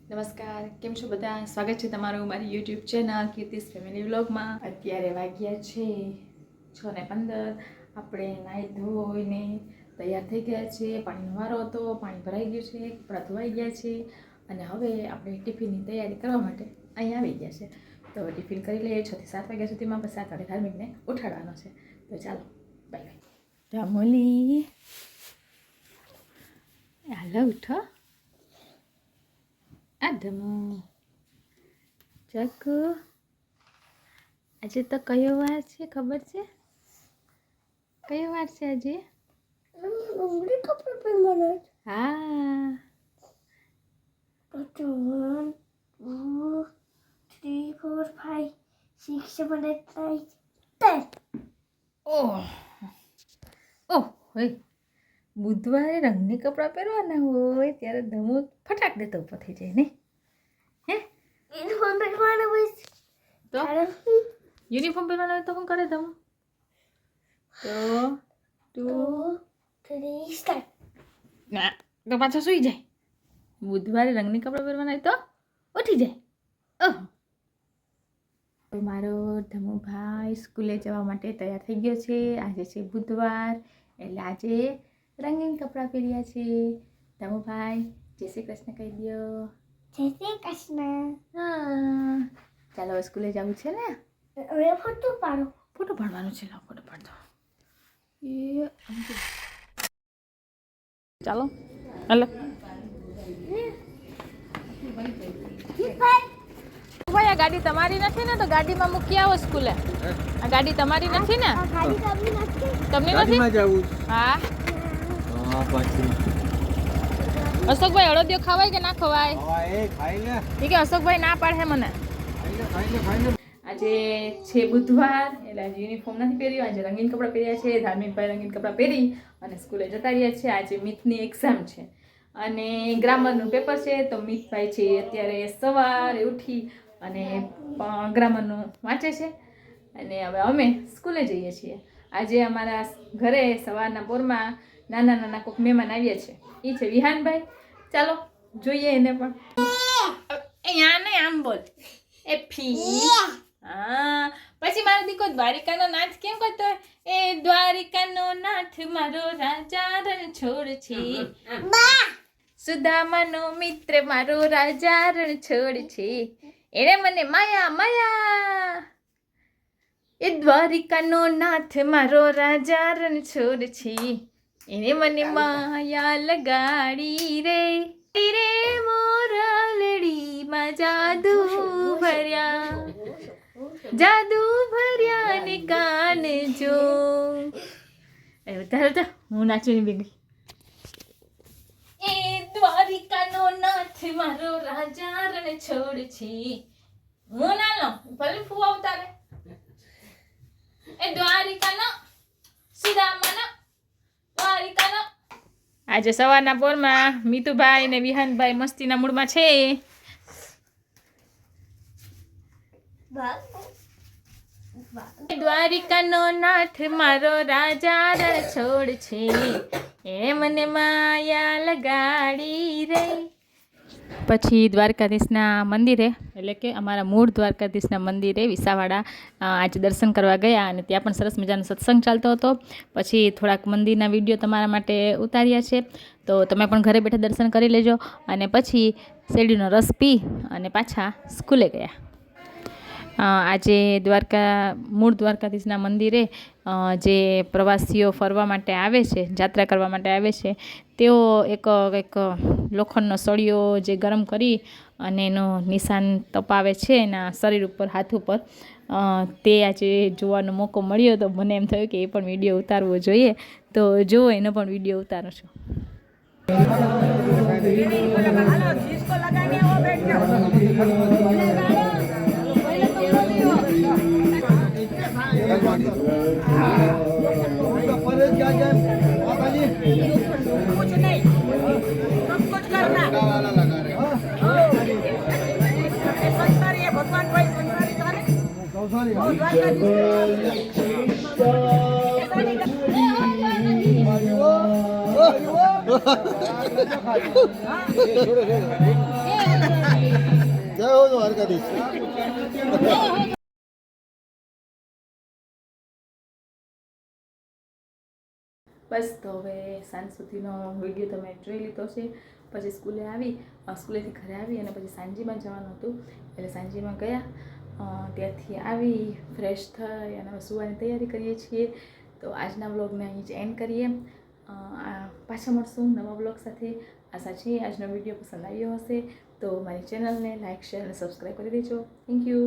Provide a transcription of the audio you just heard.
નમસ્કાર, કેમ છો બધા? સ્વાગત છે તમારું મારી યુટ્યુબ ચેનલ કીર્તિસ ફેમિલી વ્લોગમાં. અત્યારે વાગ્યા છે 6:15. આપણે નાહી ધોઈને તૈયાર થઈ ગયા છીએ. પાણીનો વારો હતો, પાણી ભરાઈ ગયું છે, કપડાં ધોવાઈ ગયા છે અને હવે આપણે ટિફિનની તૈયારી કરવા માટે અહીં આવી ગયા છે. તો ટિફિન કરી લઈએ 6 થી 7 વાગ્યા સુધીમાં. પછી 7 વાગે ધાર્મિકને ઉઠાડવાનો છે. તો ચાલો, બાય બાય. રામોલી, હાલો ઉઠો. આદમો ચકુ, આજે તો કયો વાર છે ખબર છે? કયો વાર છે આજે? હા, 1 2 3 4 5 6 7 8 9 10. ઓહ ઓહ હોય, બુધવારે રંગની કપડાં પહેરવાના હોય ત્યારે ધમુ ફટાક દેતો ઊભો થઈ જાય ને. હે યુનિફોર્મ પહેરવાનો હોય તો યુનિફોર્મ પહેરવાનો હોય તો શું કરે ધમુ? તો 2 3 સ્ટાર્ટ. ના તો પાછો સૂઈ જાય. બુધવારે રંગની કપડાં પહેરવાના હોય તો ઉઠી જાય. ઓહ, તો મારો ધમુભાઈ સ્કૂલે જવા માટે તૈયાર થઈ ગયો છે. આજે છે બુધવાર, એટલે આજે રંગીન કપડાં પહેર્યા છે. ધમુભાઈ જય શ્રી કૃષ્ણ કહી દો. જય શ્રી કૃષ્ણ. હા, ચાલો હવે સ્કૂલે જવું છે ને. હવે ફોટો પાડો. ફોટો પાડવાનો છે. લાવ ફોટો પાડ દો. એ ચાલો હાલો. ભાઈ, આ ગાડી તમારી નથી ને? તો ગાડીમાં મૂકી આવો સ્કૂલે. આ ગાડી તમારી નથી ને? ગાડી તમને નથી? તમને નથી? હા. અશોકભાઈ, અડદિયો ખવાય કે ના ખવાય? ઠીક છે, અશોકભાઈ ના પાડે મને. આજે છે બુધવાર, એટલે આજે યુનિફોર્મ નથી પહેર્યું. આજે રંગીન કપડાં પહેર્યા છે. ધાર્મિકભાઈ રંગીન કપડાં પહેરી અને સ્કૂલે જતા રહ્યા છે. આજે મિથની એક્ઝામ છે અને ગ્રામરનું પેપર છે. તો મિથભાઈ છે અત્યારે સવારે ઉઠી અને ગ્રામરનું વાંચે છે અને હવે અમે સ્કૂલે જઈએ છીએ. આજે અમારા ઘરે સવારના પોરમાં નાના નાના કોઈક મહેમાન આવ્યા છે. એ છે વિહાનભાઈ. ચાલો જોઈએ એને પણ. અહીંયા નહીં, આમ બોલ. એ ફી. હા, પછી મારો દીકરો દ્વારિકાનો નાથ કેમ કરતો હોય? એ દ્વારિકાનો નાથ મારો રાજા રણછોડ છે, સુદામાનો મિત્ર મારો રાજા રણછોડ છે, એને મને માયા માયા. એ દ્વારિકાનો નાથ મારો રાજા રણછોડ છે, એને મને માયા લગાડી રે. રે મોરલડીમાં જાદુ ભર્યા ને કાન જો. હું નાચું બેગી. એ દ્વારિકાનો નાથ મારો રાજા રણછોડ છે. હું ના લો, ભલે ફૂવા ઉતારે. એ દ્વારિકાનો સુદામાનો દ્વારિકાનો. આજે સવારના પોરમાં મીતુભાઈ ને વિહાનભાઈ મસ્તીના મૂડમાં છે. દ્વારિકાનો નાથ મારો રાજા રણછોડ છે, એ મને માયા લગાડી રે. પછી દ્વારકાધીશના મંદિરે, એટલે કે અમારા મૂળ દ્વારકાધીશના મંદિરે વિસાવાડા આજે દર્શન કરવા ગયા અને ત્યાં પણ સરસ મજાનો સત્સંગ ચાલતો હતો. પછી થોડાક મંદિરના વિડીયો તમારા માટે ઉતાર્યા છે, તો તમે પણ ઘરે બેઠા દર્શન કરી લેજો. અને પછી શેરડીનો રસ પી અને પાછા સ્કૂલે ગયા. આજે મૂળ દ્વારકાધીશના મંદિરે જે પ્રવાસીઓ ફરવા માટે આવે છે, જાત્રા કરવા માટે આવે છે, તેઓ એક લોખંડનો સળિયો જે ગરમ કરી અને એનો નિશાન તપાવે છે એના શરીર ઉપર, હાથ ઉપર, તે આજે જોવાનો મોકો મળ્યો. તો મને એમ થયું કે એ પણ વિડીયો ઉતારવો જોઈએ, તો જો એનો પણ વિડીયો ઉતારું છું. कुछ नहीं, सब कुछ करना। संसारी है भगवान भाई, संसारी जाने। જય હો દ્વારકાધીશ. બસ તો હવે સાંજ સુધીનો વિડીયો તમે જોઈ લીધો છે. પછી સ્કૂલેથી ઘરે આવી અને પછી સાંજીમાં જવાનું હતું, એટલે સાંજીમાં ગયા. ત્યાંથી આવી ફ્રેશ થઈ અને હવે સુવાની તૈયારી કરીએ છીએ. તો આજના વ્લોગને અહીં જ એન્ડ કરીએ. પાછા મળશું નવા વ્લોગ સાથે. આશા છે આજનો વિડીયો પસંદ આવ્યો હશે તો મારી ચેનલને લાઇક, શેર અને સબસ્ક્રાઈબ કરી દેજો. Thank you.